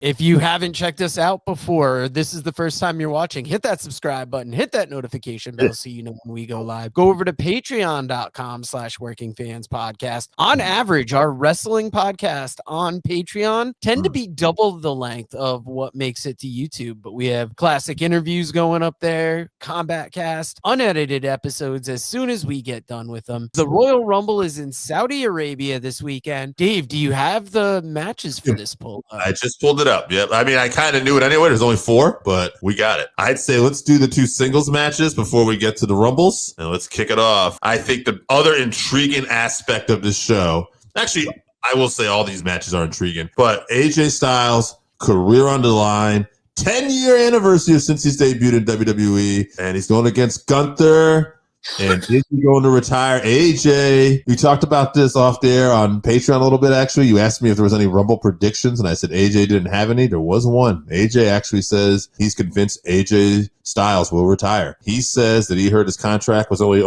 If you haven't checked us out before, or this is the first time you're watching, hit that subscribe button, hit that notification bell so you know when we go live. Go over to patreon.com/workingfanspodcast. On average, our wrestling podcast on Patreon tend to be double the length of what makes it to YouTube, but we have classic interviews going up there, Combat Cast, unedited episodes as soon as we get done with them. The Royal Rumble is in Saudi Arabia this weekend. Dave, do you have the matches for this pull? I just pulled it up. Yep. I mean, I kind of knew it anyway. There's only 4, but we got it. I'd say let's do the 2 singles matches before we get to the Rumbles, and let's kick it off. I think the other intriguing aspect of this show, actually, I will say all these matches are intriguing, but AJ Styles, career on the line, 10-year anniversary since he's debuted in WWE, and he's going against Gunther. And is he going to retire? AJ, we talked about this off the air on Patreon a little bit, actually. You asked me if there was any Rumble predictions, and I said AJ didn't have any. There was one. AJ actually says he's convinced AJ Styles will retire. He says that he heard his contract was only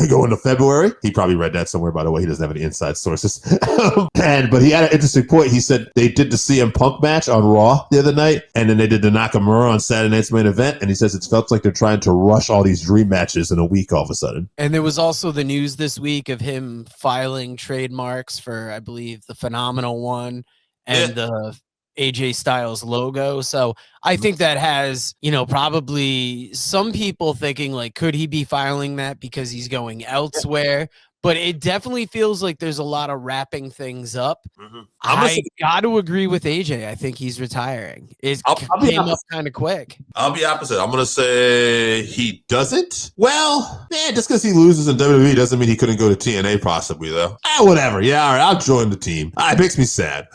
going to February. He probably read that somewhere, by the way. He doesn't have any inside sources. But he had an interesting point. He said they did the CM Punk match on Raw the other night, and then they did the Nakamura on Saturday Night's Main Event, and he says it felt like they're trying to rush all these dream matches in a week all of a sudden. And there was also the news this week of him filing trademarks for, I believe, the Phenomenal One and the AJ Styles logo. So I think that has, probably some people thinking like, could he be filing that because he's going elsewhere? But it definitely feels like there's a lot of wrapping things up. I got to agree with AJ. I think he's retiring. It came up kind of quick. I'll be opposite. I'm going to say he doesn't. Well, just because he loses in WWE doesn't mean he couldn't go to TNA possibly, though. Whatever. Yeah, all right, I'll join the team. It makes me sad.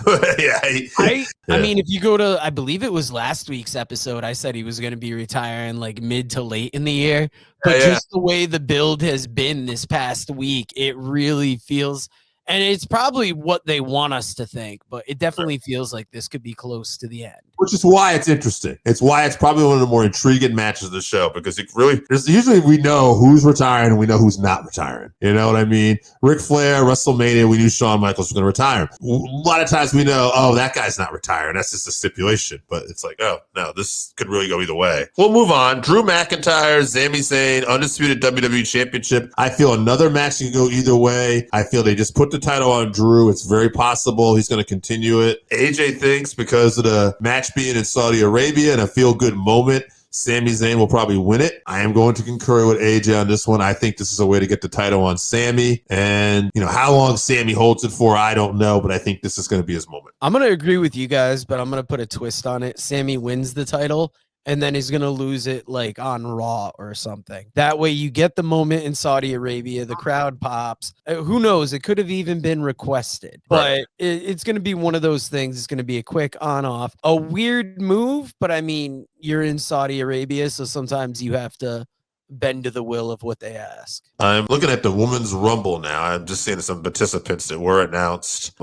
I mean, if you go to, I believe it was last week's episode, I said he was going to be retiring like mid to late in the year. But just the way the build has been this past week, it really feels, and it's probably what they want us to think, but it definitely feels like this could be close to the end. Which is why it's interesting. It's why it's probably one of the more intriguing matches of the show, because it really, usually we know who's retiring and we know who's not retiring. You know what I mean? Ric Flair, WrestleMania, we knew Shawn Michaels was going to retire. A lot of times we know, that guy's not retiring. That's just a stipulation. But it's like, no, this could really go either way. We'll move on. Drew McIntyre, Sami Zayn, undisputed WWE Championship. I feel another match can go either way. I feel they just put the title on Drew. It's very possible he's going to continue it. AJ thinks because of the match being in Saudi Arabia and a feel-good moment, Sami Zayn will probably win it. I am going to concur with AJ on this one. I think this is a way to get the title on Sami. And, how long Sami holds it for, I don't know, but I think this is going to be his moment. I'm going to agree with you guys, but I'm going to put a twist on it. Sami wins the title, and then he's going to lose it like on Raw or something. That way you get the moment in Saudi Arabia, the crowd pops. Who knows? It could have even been requested, but it's going to be one of those things. It's going to be a quick on-off, a weird move, but I mean, you're in Saudi Arabia, so sometimes you have to bend to the will of what they ask. I'm looking at the Women's Rumble now. I'm just seeing some participants that were announced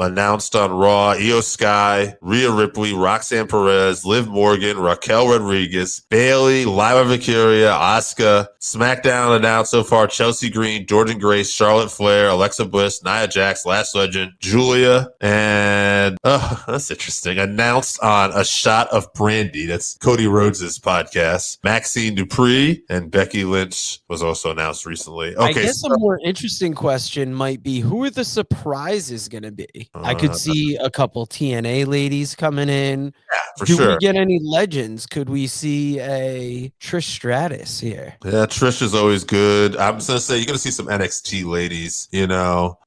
on Raw. Io Sky, Rhea Ripley, Roxanne Perez, Liv Morgan, Raquel Rodriguez, Bayley, Lyra Valkyria, Asuka. SmackDown announced so far Chelsea Green, Jordynne Grace, Charlotte Flair, Alexa Bliss, Nia Jax, Last Legend, Julia, and that's interesting. Announced on A Shot of Brandy. That's Cody Rhodes' podcast. Maxine Dupree and Becky Lynch was also announced recently. I guess a more interesting question might be, who are the surprises going to be? I could see a couple TNA ladies coming in. Yeah, for Do sure. we get any legends? Could we see a Trish Stratus here? Yeah, Trish is always good. I'm going to say you're going to see some NXT ladies,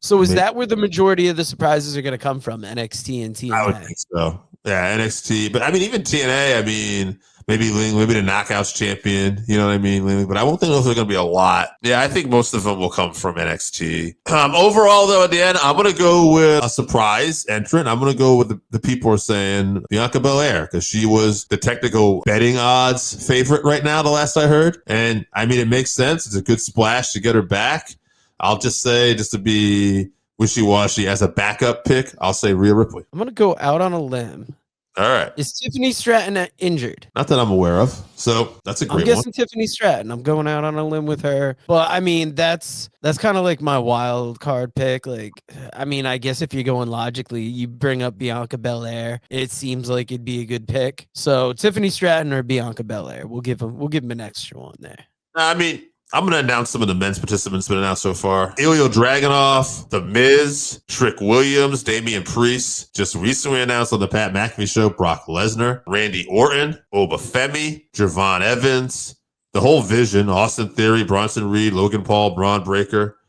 So is that where the majority of the surprises are going to come from, NXT and TNA? I would think so. Yeah, NXT. But I mean, even TNA, maybe the Knockouts champion, you know what I mean? But I won't think there's going to be a lot. Yeah, I think most of them will come from NXT. Overall, though, at the end, I'm going to go with a surprise entrant. I'm going to go with the people are saying Bianca Belair, because she was the technical betting odds favorite right now, the last I heard. And I mean, it makes sense. It's a good splash to get her back. I'll just say, just to be wishy-washy, as a backup pick, I'll say Rhea Ripley. I'm going to go out on a limb All right. Is Tiffany Stratton injured? Not that I'm aware of. So that's a I'm great guessing Tiffany Stratton. I'm going out on a limb with her. But I mean, that's kind of like my wild card pick. Like, I mean, I guess if you're going logically, you bring up Bianca Belair. It seems like it'd be a good pick. So Tiffany Stratton or Bianca Belair. We'll give him an extra one there. I mean, I'm going to announce some of the men's participants been announced so far. Ilya Dragunov, The Miz, Trick Williams, Damian Priest. Just recently announced on the Pat McAfee show, Brock Lesnar, Randy Orton, Obafemi, Javon Evans, the whole Vision, Austin Theory, Bronson Reed, Logan Paul, Braun Breaker,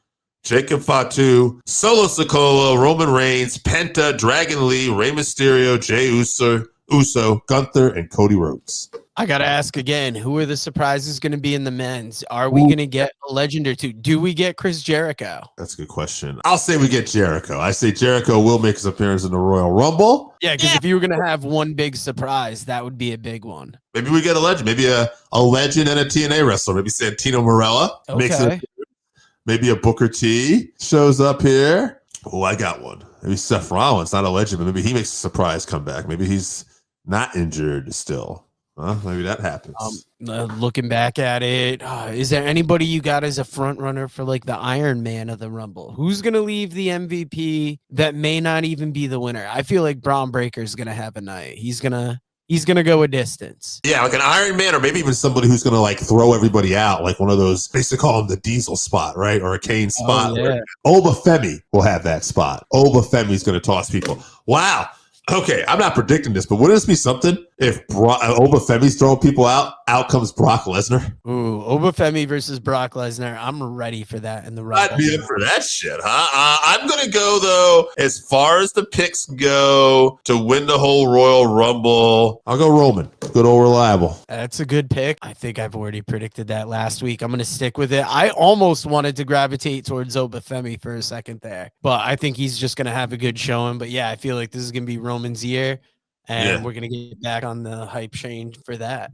Jacob Fatu, Solo Sikoa, Roman Reigns, Penta, Dragon Lee, Rey Mysterio, Jey Uso, Gunther, and Cody Rhodes. I got to ask again, who are the surprises going to be in the men's? Are we going to get a legend or two? Do we get Chris Jericho? That's a good question. I'll say we get Jericho. I say Jericho will make his appearance in the Royal Rumble. Yeah, because if you were going to have one big surprise, that would be a big one. Maybe we get a legend. Maybe a legend and a TNA wrestler. Maybe Santino Marella. Okay. Maybe a Booker T shows up here. Oh, I got one. Maybe Seth Rollins, not a legend, but maybe he makes a surprise comeback. Maybe he's not injured still. Maybe that happens. Looking back at it, is there anybody you got as a front runner for like the Iron Man of the Rumble? Who's going to leave the MVP that may not even be the winner? I feel like Braun Breaker is going to have a night. He's going to go a distance. Yeah, like an Iron Man, or maybe even somebody who's going to like throw everybody out, like one of those, they used to call him the Diesel spot, right? Or a Kane spot. Oh, yeah. Obafemi will have that spot. Obafemi's going to toss people. Wow. Okay, I'm not predicting this, but wouldn't this be something if Obafemi's throwing people out comes Brock Lesnar? Ooh, Obafemi versus Brock Lesnar. I'm ready for that in the Rumble. I'd be in for that shit, huh? I'm going to go, though, as far as the picks go to win the whole Royal Rumble. I'll go Roman. Good old reliable. That's a good pick. I think I've already predicted that last week. I'm going to stick with it. I almost wanted to gravitate towards Obafemi for a second there, but I think he's just going to have a good showing. But yeah, I feel like this is going to be Roman's year, and we're going to get back on the hype train for that.